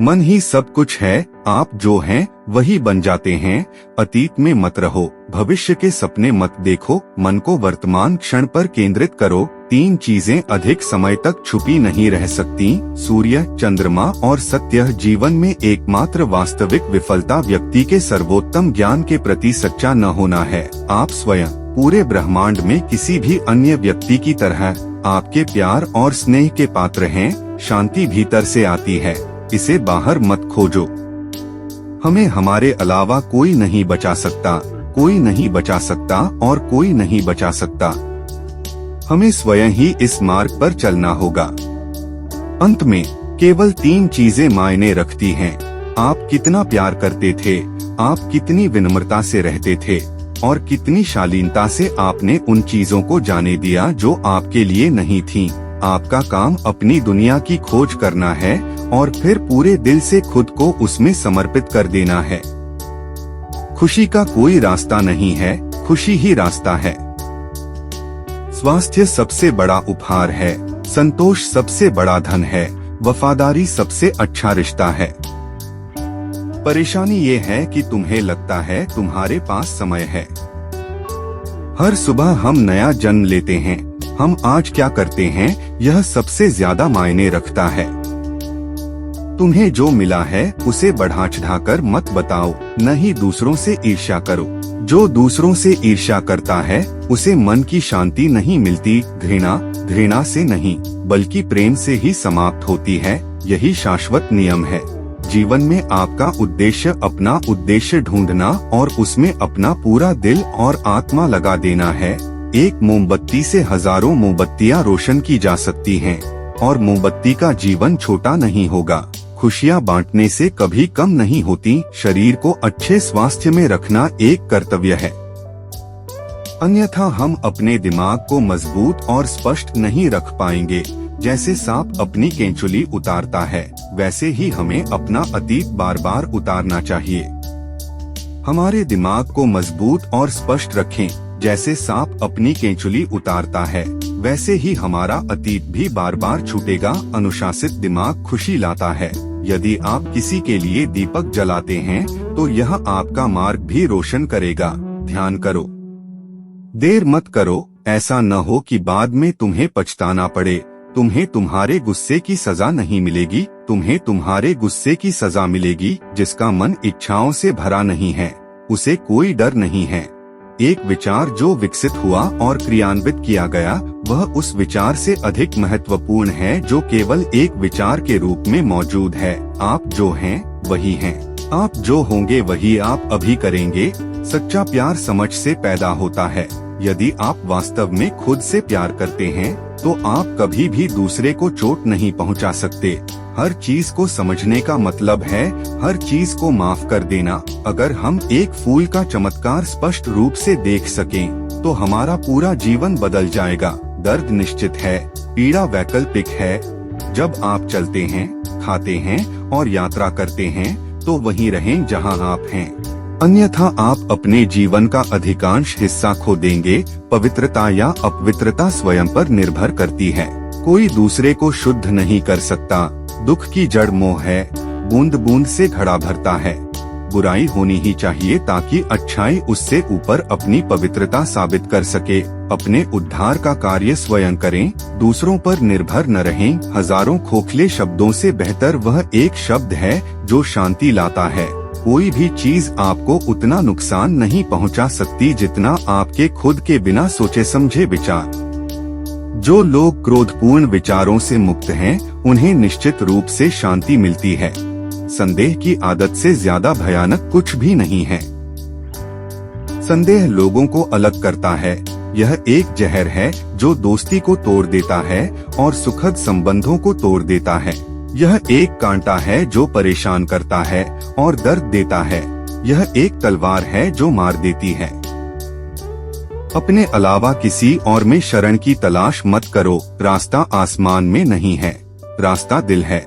मन ही सब कुछ है, आप जो हैं वही बन जाते हैं। अतीत में मत रहो, भविष्य के सपने मत देखो, मन को वर्तमान क्षण पर केंद्रित करो। 3 चीजें अधिक समय तक छुपी नहीं रह सकती, सूर्य, चंद्रमा और सत्य। जीवन में एकमात्र वास्तविक विफलता व्यक्ति के सर्वोत्तम ज्ञान के प्रति सच्चा न होना है। आप स्वयं पूरे ब्रह्मांड में किसी भी अन्य व्यक्ति की तरह आपके प्यार और स्नेह के पात्र हैं। शांति भीतर से आती है, इसे बाहर मत खोजो। हमें हमारे अलावा कोई नहीं बचा सकता, कोई नहीं बचा सकता और कोई नहीं बचा सकता। हमें स्वयं ही इस मार्ग पर चलना होगा। अंत में केवल 3 चीजें मायने रखती हैं। आप कितना प्यार करते थे, आप कितनी विनम्रता से रहते थे और कितनी शालीनता से आपने उन चीजों को जाने दिया जो आपके लिए नहीं थीं। आपका काम अपनी दुनिया की खोज करना है और फिर पूरे दिल से खुद को उसमें समर्पित कर देना है। खुशी का कोई रास्ता नहीं है, खुशी ही रास्ता है। स्वास्थ्य सबसे बड़ा उपहार है, संतोष सबसे बड़ा धन है, वफादारी सबसे अच्छा रिश्ता है। परेशानी ये है कि तुम्हें लगता है तुम्हारे पास समय है। हर सुबह हम नया जन्म लेते हैं, हम आज क्या करते हैं यह सबसे ज्यादा मायने रखता है। तुम्हें जो मिला है उसे बढ़ा चढ़ाकर मत बताओ, न ही दूसरों से ईर्ष्या करो। जो दूसरों से ईर्ष्या करता है उसे मन की शांति नहीं मिलती। घृणा से नहीं बल्कि प्रेम से ही समाप्त होती है, यही शाश्वत नियम है। जीवन में आपका उद्देश्य अपना उद्देश्य ढूंढना और उसमें अपना पूरा दिल और आत्मा लगा देना है। एक मोमबत्ती से हजारों मोमबत्तियां रोशन की जा सकती हैं और मोमबत्ती का जीवन छोटा नहीं होगा। खुशियां बांटने से कभी कम नहीं होती। शरीर को अच्छे स्वास्थ्य में रखना एक कर्तव्य है, अन्यथा हम अपने दिमाग को मजबूत और स्पष्ट नहीं रख पाएंगे। जैसे सांप अपनी केंचुली उतारता है, वैसे ही हमें अपना अतीत बार बार उतारना चाहिए। हमारे दिमाग को मजबूत और स्पष्ट रखें। जैसे सांप अपनी केंचुली उतारता है, वैसे ही हमारा अतीत भी बार बार छूटेगा। अनुशासित दिमाग खुशी लाता है। यदि आप किसी के लिए दीपक जलाते हैं तो यह आपका मार्ग भी रोशन करेगा। ध्यान करो, देर मत करो, ऐसा न हो कि बाद में तुम्हें पछताना पड़े। तुम्हें तुम्हारे गुस्से की सजा नहीं मिलेगी, तुम्हें तुम्हारे गुस्से की सजा मिलेगी। जिसका मन इच्छाओं से भरा नहीं है उसे कोई डर नहीं है। एक विचार जो विकसित हुआ और क्रियान्वित किया गया वह उस विचार से अधिक महत्वपूर्ण है जो केवल एक विचार के रूप में मौजूद है। आप जो हैं वही हैं, आप जो होंगे वही आप अभी करेंगे। सच्चा प्यार समझ से पैदा होता है। यदि आप वास्तव में खुद से प्यार करते हैं तो आप कभी भी दूसरे को चोट नहीं पहुंचा सकते। हर चीज को समझने का मतलब है हर चीज को माफ कर देना। अगर हम एक फूल का चमत्कार स्पष्ट रूप से देख सकें तो हमारा पूरा जीवन बदल जाएगा। दर्द निश्चित है, पीड़ा वैकल्पिक है। जब आप चलते हैं, खाते हैं और यात्रा करते हैं तो वहीं रहें जहां आप हैं, अन्यथा आप अपने जीवन का अधिकांश हिस्सा खो देंगे। पवित्रता या अपवित्रता स्वयं पर निर्भर करती है। कोई दूसरे को शुद्ध नहीं कर सकता। दुख की जड़ मोह है, बूंद बूंद से घड़ा भरता है। बुराई होनी ही चाहिए ताकि अच्छाई उससे ऊपर अपनी पवित्रता साबित कर सके। अपने उद्धार का कार्य स्वयं करें, दूसरों पर निर्भर न रहें। हजारों खोखले शब्दों से बेहतर वह एक शब्द है जो शांति लाता है। कोई भी चीज आपको उतना नुकसान नहीं पहुंचा सकती जितना आपके खुद के बिना सोचे समझे विचार। जो लोग क्रोधपूर्ण विचारों से मुक्त हैं, उन्हें निश्चित रूप से शांति मिलती है। संदेह की आदत से ज्यादा भयानक कुछ भी नहीं है। संदेह लोगों को अलग करता है। यह एक जहर है जो दोस्ती को तोड़ देता है और सुखद संबंधों को तोड़ देता है। यह एक कांटा है जो परेशान करता है और दर्द देता है। यह एक तलवार है जो मार देती है। अपने अलावा किसी और में शरण की तलाश मत करो। रास्ता आसमान में नहीं है, रास्ता दिल है।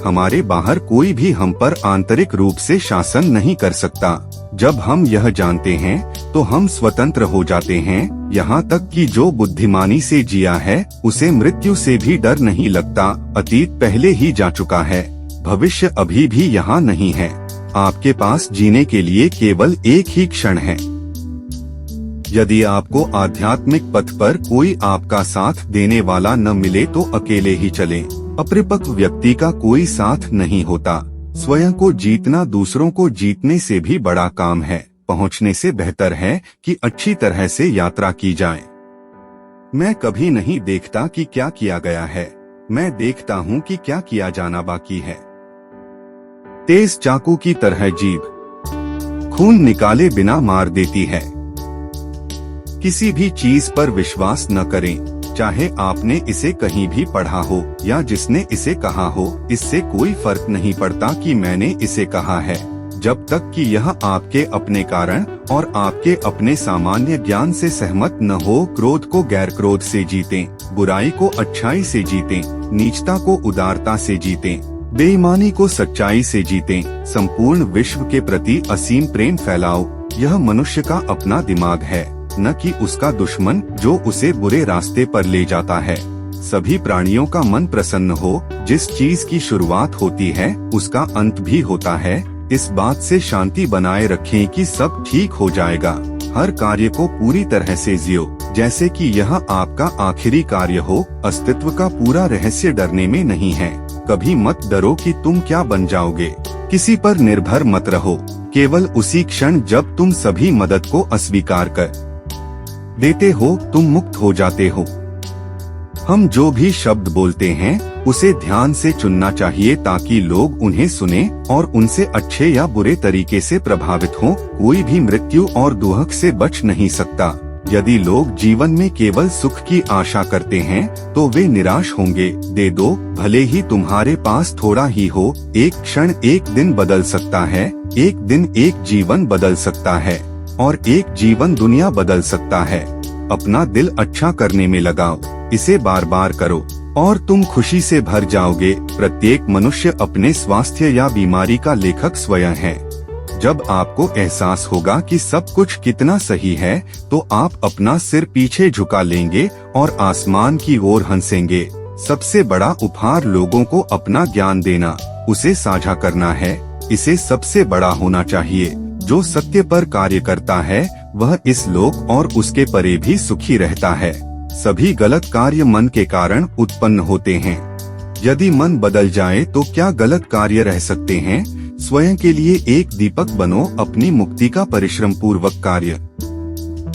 हमारे बाहर कोई भी हम पर आंतरिक रूप से शासन नहीं कर सकता। जब हम यह जानते हैं तो हम स्वतंत्र हो जाते हैं। यहाँ तक कि जो बुद्धिमानी से जिया है उसे मृत्यु से भी डर नहीं लगता। अतीत पहले ही जा चुका है, भविष्य अभी भी यहाँ नहीं है। आपके पास जीने के लिए केवल एक ही क्षण है। यदि आपको आध्यात्मिक पथ पर कोई आपका साथ देने वाला न मिले तो अकेले ही चलें। अपरिपक्व व्यक्ति का कोई साथ नहीं होता। स्वयं को जीतना दूसरों को जीतने से भी बड़ा काम है। पहुंचने से बेहतर है कि अच्छी तरह से यात्रा की जाए। मैं कभी नहीं देखता कि क्या किया गया है, मैं देखता हूं कि क्या किया जाना बाकी है। तेज चाकू की तरह जीभ खून निकाले बिना मार देती है। किसी भी चीज पर विश्वास न करें, चाहे आपने इसे कहीं भी पढ़ा हो या जिसने इसे कहा हो। इससे कोई फर्क नहीं पड़ता कि मैंने इसे कहा है, जब तक कि यह आपके अपने कारण और आपके अपने सामान्य ज्ञान से सहमत न हो। क्रोध को गैर क्रोध से जीतें, बुराई को अच्छाई से जीतें, नीचता को उदारता से जीतें, बेईमानी को सच्चाई से जीतें। संपूर्ण विश्व के प्रति असीम प्रेम फैलाओ। यह मनुष्य का अपना दिमाग है, न कि उसका दुश्मन जो उसे बुरे रास्ते पर ले जाता है। सभी प्राणियों का मन प्रसन्न हो। जिस चीज की शुरुआत होती है उसका अंत भी होता है। इस बात से शांति बनाए रखें कि सब ठीक हो जाएगा। हर कार्य को पूरी तरह से जियो जैसे कि यह आपका आखिरी कार्य हो। अस्तित्व का पूरा रहस्य डरने में नहीं है। कभी मत डरो कि तुम क्या बन जाओगे। किसी पर निर्भर मत रहो। केवल उसी क्षण जब तुम सभी मदद को अस्वीकार कर देते हो तुम मुक्त हो जाते हो। हम जो भी शब्द बोलते हैं उसे ध्यान से चुनना चाहिए ताकि लोग उन्हें सुने और उनसे अच्छे या बुरे तरीके से प्रभावित हों। कोई भी मृत्यु और दुख से बच नहीं सकता। यदि लोग जीवन में केवल सुख की आशा करते हैं तो वे निराश होंगे। दे दो, भले ही तुम्हारे पास थोड़ा ही हो। एक क्षण एक दिन बदल सकता है, एक दिन एक जीवन बदल सकता है और एक जीवन दुनिया बदल सकता है। अपना दिल अच्छा करने में लगाओ, इसे बार बार करो और तुम खुशी से भर जाओगे। प्रत्येक मनुष्य अपने स्वास्थ्य या बीमारी का लेखक स्वयं है। जब आपको एहसास होगा कि सब कुछ कितना सही है तो आप अपना सिर पीछे झुका लेंगे और आसमान की ओर हंसेंगे। सबसे बड़ा उपहार लोगों को अपना ज्ञान देना, उसे साझा करना है। इसे सबसे बड़ा होना चाहिए। जो सत्य पर कार्य करता है वह इस लोक और उसके परे भी सुखी रहता है। सभी गलत कार्य मन के कारण उत्पन्न होते हैं। यदि मन बदल जाए तो क्या गलत कार्य रह सकते हैं। स्वयं के लिए एक दीपक बनो। अपनी मुक्ति का परिश्रम पूर्वक कार्य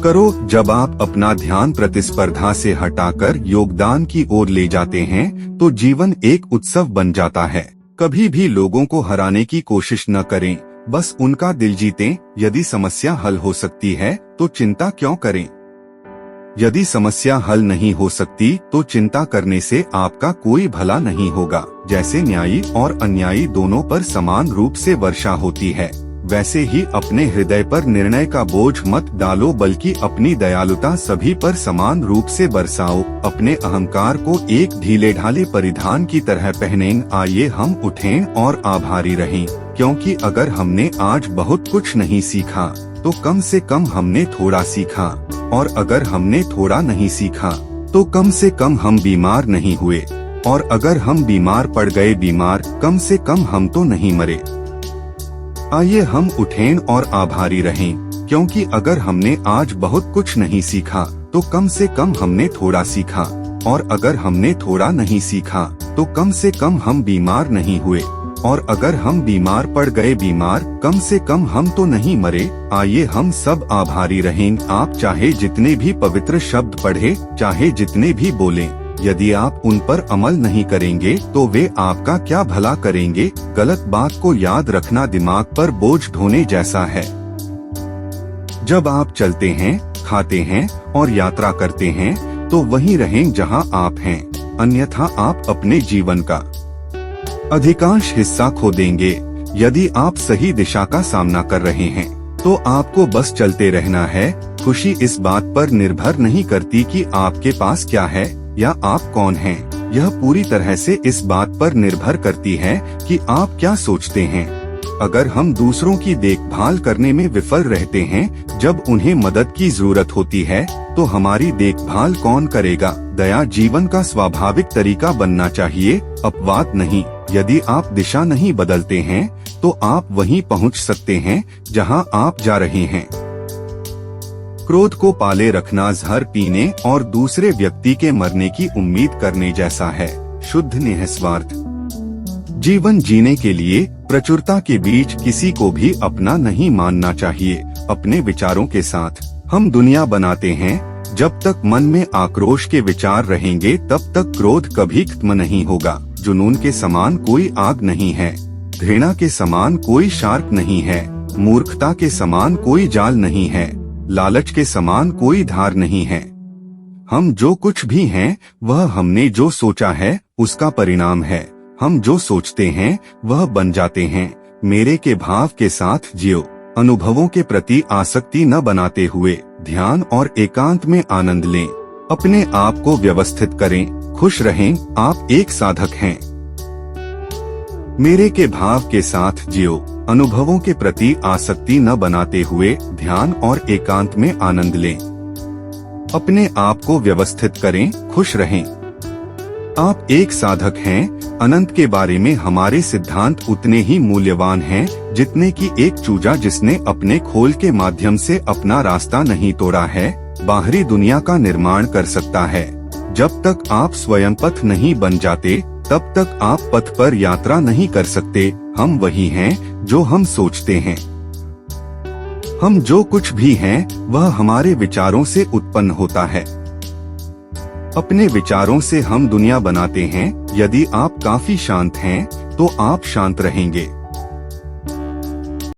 करो। जब आप अपना ध्यान प्रतिस्पर्धा से हटाकर योगदान की ओर ले जाते हैं तो जीवन एक उत्सव बन जाता है। कभी भी लोगों को हराने की कोशिश न करें, बस उनका दिल जीतें। यदि समस्या हल हो सकती है तो चिंता क्यों करें। यदि समस्या हल नहीं हो सकती तो चिंता करने से आपका कोई भला नहीं होगा। जैसे न्यायी और अन्यायी दोनों पर समान रूप से वर्षा होती है, वैसे ही अपने हृदय पर निर्णय का बोझ मत डालो बल्कि अपनी दयालुता सभी पर समान रूप से बरसाओ। अपने अहंकार को एक ढीले ढाले परिधान की तरह पहनें। आइए हम उठें और आभारी रहें, क्योंकि अगर हमने आज बहुत कुछ नहीं सीखा तो कम से कम हमने थोड़ा सीखा, और अगर हमने थोड़ा नहीं सीखा तो कम से कम हम बीमार नहीं हुए, और अगर हम बीमार पड़ गए बीमार, कम से कम हम तो नहीं मरे। आइए हम उठें और आभारी रहें, क्योंकि अगर हमने आज बहुत कुछ नहीं सीखा तो कम से कम हमने थोड़ा सीखा, और अगर हमने थोड़ा नहीं सीखा तो कम से कम हम बीमार नहीं हुए, और अगर हम बीमार पड़ गए बीमार, कम से कम हम तो नहीं मरे। आइए हम सब आभारी रहें। आप चाहे जितने भी पवित्र शब्द पढ़े, चाहे जितने भी बोलें, यदि आप उन पर अमल नहीं करेंगे तो वे आपका क्या भला करेंगे। गलत बात को याद रखना दिमाग पर बोझ ढोने जैसा है। जब आप चलते हैं, खाते हैं और यात्रा करते हैं तो वहीं रहें जहां आप हैं, अन्यथा आप अपने जीवन का अधिकांश हिस्सा खो देंगे। यदि आप सही दिशा का सामना कर रहे हैं तो आपको बस चलते रहना है। खुशी इस बात पर निर्भर नहीं करती कि आपके पास क्या है या आप कौन हैं। यह पूरी तरह से इस बात पर निर्भर करती है कि आप क्या सोचते हैं। अगर हम दूसरों की देखभाल करने में विफल रहते हैं जब उन्हें मदद की जरूरत होती है, तो हमारी देखभाल कौन करेगा। दया जीवन का स्वाभाविक तरीका बनना चाहिए, अपवाद नहीं। यदि आप दिशा नहीं बदलते हैं तो आप वहीं पहुंच सकते हैं जहां आप जा रहे हैं। क्रोध को पाले रखना जहर पीने और दूसरे व्यक्ति के मरने की उम्मीद करने जैसा है। शुद्ध निस्वार्थ जीवन जीने के लिए प्रचुरता के बीच किसी को भी अपना नहीं मानना चाहिए। अपने विचारों के साथ हम दुनिया बनाते हैं। जब तक मन में आक्रोश के विचार रहेंगे तब तक क्रोध कभी खत्म नहीं होगा। जुनून के समान कोई आग नहीं है, घृणा के समान कोई शार्क नहीं है, मूर्खता के समान कोई जाल नहीं है, लालच के समान कोई धार नहीं है। हम जो कुछ भी हैं वह हमने जो सोचा है उसका परिणाम है। हम जो सोचते हैं वह बन जाते हैं। मेरे के भाव के साथ जियो। अनुभवों के प्रति आसक्ति न बनाते हुए ध्यान और एकांत में आनंद लें। अपने आप को व्यवस्थित करें, खुश रहें। आप एक साधक हैं। मेरे के भाव के साथ जियो। अनुभवों के प्रति आसक्ति न बनाते हुए ध्यान और एकांत में आनंद लें। अपने आप को व्यवस्थित करें, खुश रहें। आप एक साधक हैं। अनंत के बारे में हमारे सिद्धांत उतने ही मूल्यवान हैं जितने कि एक चूजा जिसने अपने खोल के माध्यम से अपना रास्ता नहीं तोड़ा है बाहरी दुनिया का निर्माण कर सकता है। जब तक आप स्वयं पथ नहीं बन जाते तब तक आप पथ पर यात्रा नहीं कर सकते। हम वही हैं जो हम सोचते हैं। हम जो कुछ भी हैं वह हमारे विचारों से उत्पन्न होता है। अपने विचारों से हम दुनिया बनाते हैं। यदि आप काफी शांत हैं तो आप शांत रहेंगे।